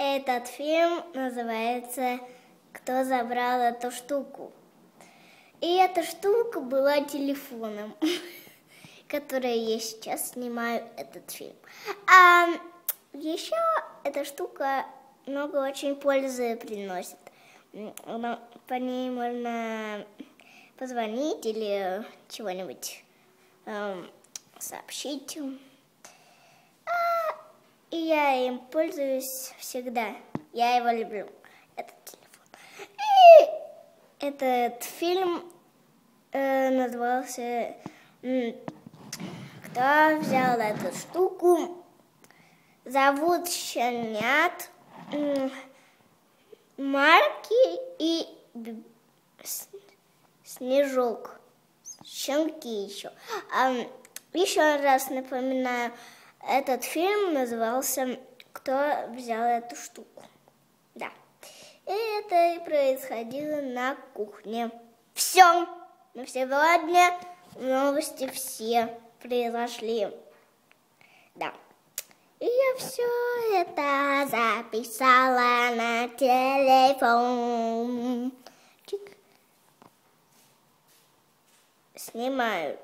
Этот фильм называется «Кто забрал эту штуку?». И эта штука была телефоном, который я сейчас снимаю этот фильм. А еще эта штука много очень пользы приносит. По ней можно позвонить или чего-нибудь сообщить. И я им пользуюсь всегда. Я его люблю, этот телефон. И этот фильм назывался «Кто взял эту штуку?». Зовут щенят Марки и Снежок. Щенки еще. Еще раз напоминаю, этот фильм назывался «Кто взял эту штуку?». Да. И это и происходило на кухне. Все. На сегодня новости все произошли. Да. И я все это записала на телефон. Чик. Снимаю.